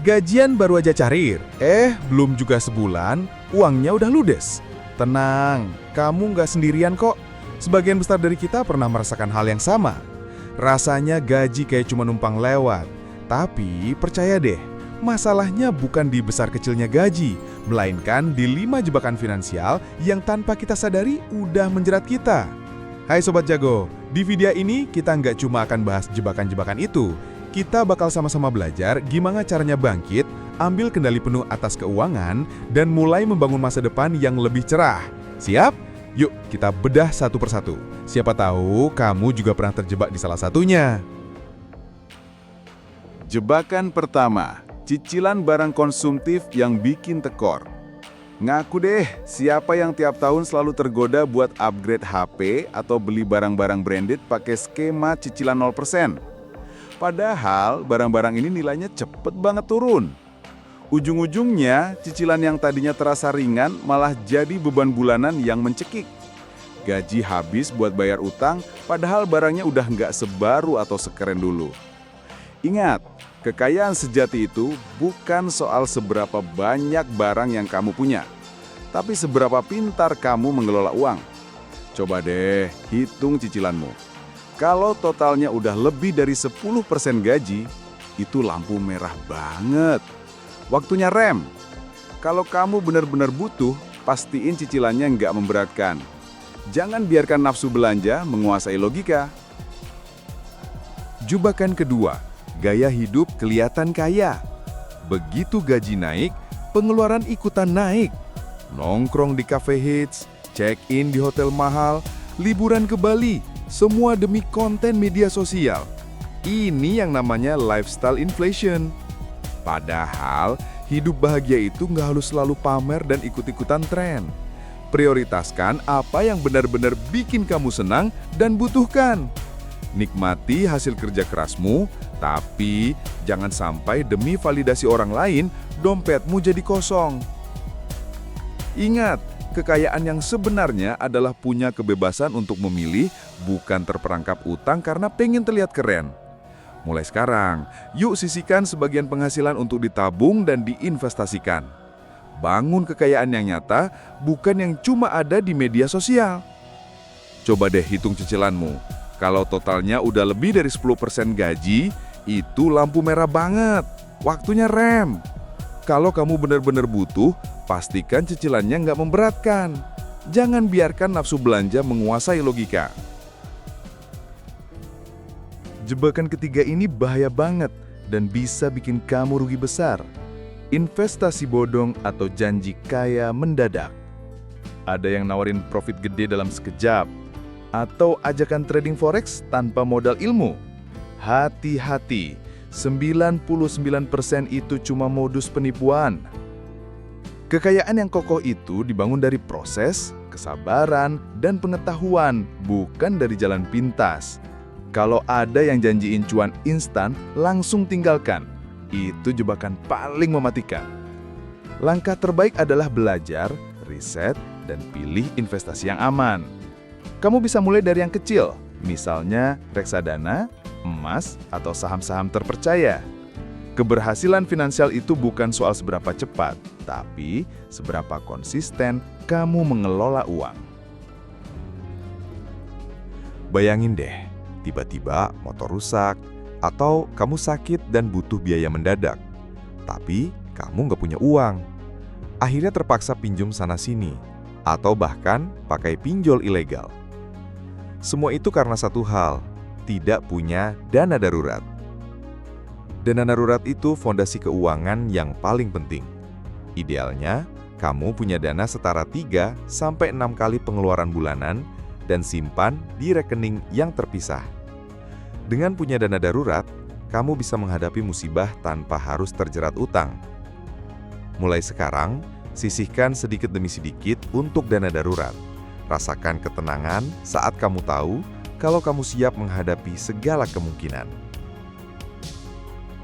Gajian baru aja cair, belum juga sebulan, uangnya udah ludes. Tenang, kamu nggak sendirian kok. Sebagian besar dari kita pernah merasakan hal yang sama. Rasanya gaji kayak cuma numpang lewat. Tapi percaya deh, masalahnya bukan di besar kecilnya gaji, melainkan di 5 jebakan finansial yang tanpa kita sadari udah menjerat kita. Hai Sobat Jago, di video ini kita nggak cuma akan bahas jebakan-jebakan itu. Kita bakal sama-sama belajar gimana caranya bangkit, ambil kendali penuh atas keuangan, dan mulai membangun masa depan yang lebih cerah. Siap? Yuk kita bedah satu persatu. Siapa tahu kamu juga pernah terjebak di salah satunya. Jebakan pertama, cicilan barang konsumtif yang bikin tekor. Ngaku deh, siapa yang tiap tahun selalu tergoda buat upgrade HP atau beli barang-barang branded pakai skema cicilan 0%? Padahal barang-barang ini nilainya cepet banget turun. Ujung-ujungnya, cicilan yang tadinya terasa ringan malah jadi beban bulanan yang mencekik. Gaji habis buat bayar utang, padahal barangnya udah nggak sebaru atau sekeren dulu. Ingat, kekayaan sejati itu bukan soal seberapa banyak barang yang kamu punya, tapi seberapa pintar kamu mengelola uang. Coba deh, hitung cicilanmu. Kalau totalnya udah lebih dari 10% gaji, itu lampu merah banget. Waktunya rem. Kalau kamu benar-benar butuh, pastiin cicilannya nggak memberatkan. Jangan biarkan nafsu belanja menguasai logika. Jebakan kedua, gaya hidup kelihatan kaya. Begitu gaji naik, pengeluaran ikutan naik. Nongkrong di cafe hits, check-in di hotel mahal, liburan ke Bali, semua demi konten media sosial. Ini yang namanya lifestyle inflation. Padahal, hidup bahagia itu nggak harus selalu pamer dan ikut-ikutan tren. Prioritaskan apa yang benar-benar bikin kamu senang dan butuhkan. Nikmati hasil kerja kerasmu, tapi jangan sampai demi validasi orang lain, dompetmu jadi kosong. Ingat, kekayaan yang sebenarnya adalah punya kebebasan untuk memilih, bukan terperangkap utang karena pengen terlihat keren. Mulai sekarang, yuk sisihkan sebagian penghasilan untuk ditabung dan diinvestasikan. Bangun kekayaan yang nyata, bukan yang cuma ada di media sosial. Coba deh hitung cicilanmu. Kalau totalnya udah lebih dari 10% gaji, itu lampu merah banget. Waktunya rem. Kalau kamu benar-benar butuh, pastikan cicilannya nggak memberatkan. Jangan biarkan nafsu belanja menguasai logika. Jebakan ketiga ini bahaya banget dan bisa bikin kamu rugi besar. Investasi bodong atau janji kaya mendadak. Ada yang nawarin profit gede dalam sekejap, atau ajakan trading forex tanpa modal ilmu. Hati-hati, 99% itu cuma modus penipuan. Kekayaan yang kokoh itu dibangun dari proses, kesabaran, dan pengetahuan, bukan dari jalan pintas. Kalau ada yang janjiin cuan instan, langsung tinggalkan. Itu jebakan paling mematikan. Langkah terbaik adalah belajar, riset, dan pilih investasi yang aman. Kamu bisa mulai dari yang kecil, misalnya reksadana, emas, atau saham-saham terpercaya. Keberhasilan finansial itu bukan soal seberapa cepat, tapi seberapa konsisten kamu mengelola uang. Bayangin deh, tiba-tiba motor rusak, atau kamu sakit dan butuh biaya mendadak. Tapi kamu nggak punya uang. Akhirnya terpaksa pinjam sana-sini, atau bahkan pakai pinjol ilegal. Semua itu karena satu hal, tidak punya dana darurat. Dana darurat itu fondasi keuangan yang paling penting. Idealnya, kamu punya dana setara 3-6 kali pengeluaran bulanan dan simpan di rekening yang terpisah. Dengan punya dana darurat, kamu bisa menghadapi musibah tanpa harus terjerat utang. Mulai sekarang, sisihkan sedikit demi sedikit untuk dana darurat. Rasakan ketenangan saat kamu tahu kalau kamu siap menghadapi segala kemungkinan.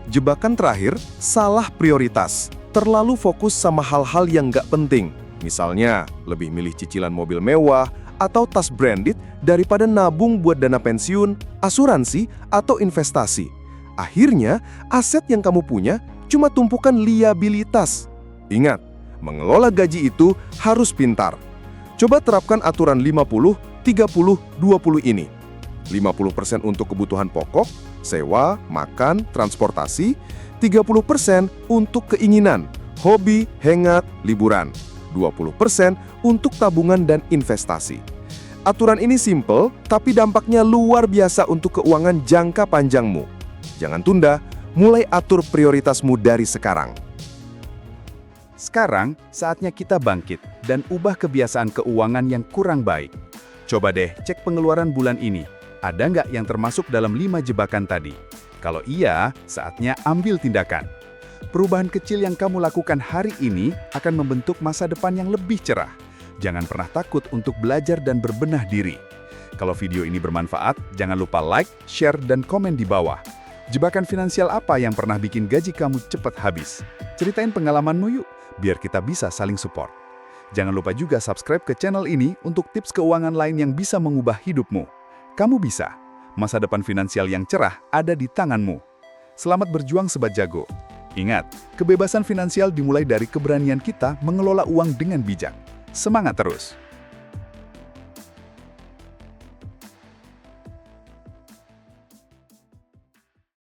Jebakan terakhir, salah prioritas. Terlalu fokus sama hal-hal yang nggak penting. Misalnya, lebih milih cicilan mobil mewah atau tas branded daripada nabung buat dana pensiun, asuransi, atau investasi. Akhirnya, aset yang kamu punya cuma tumpukan liabilitas. Ingat, mengelola gaji itu harus pintar. Coba terapkan aturan 50, 30, 20 ini. 50% untuk kebutuhan pokok, sewa, makan, transportasi, 30% untuk keinginan, hobi, hangout, liburan, 20% untuk tabungan dan investasi. Aturan ini simple, tapi dampaknya luar biasa untuk keuangan jangka panjangmu. Jangan tunda, mulai atur prioritasmu dari sekarang. Sekarang, saatnya kita bangkit dan ubah kebiasaan keuangan yang kurang baik. Coba deh cek pengeluaran bulan ini. Ada nggak yang termasuk dalam 5 jebakan tadi? Kalau iya, saatnya ambil tindakan. Perubahan kecil yang kamu lakukan hari ini akan membentuk masa depan yang lebih cerah. Jangan pernah takut untuk belajar dan berbenah diri. Kalau video ini bermanfaat, jangan lupa like, share, dan komen di bawah. Jebakan finansial apa yang pernah bikin gaji kamu cepat habis? Ceritain pengalamanmu yuk, biar kita bisa saling support. Jangan lupa juga subscribe ke channel ini untuk tips keuangan lain yang bisa mengubah hidupmu. Kamu bisa. Masa depan finansial yang cerah ada di tanganmu. Selamat berjuang Sobat Jago. Ingat, kebebasan finansial dimulai dari keberanian kita mengelola uang dengan bijak. Semangat terus!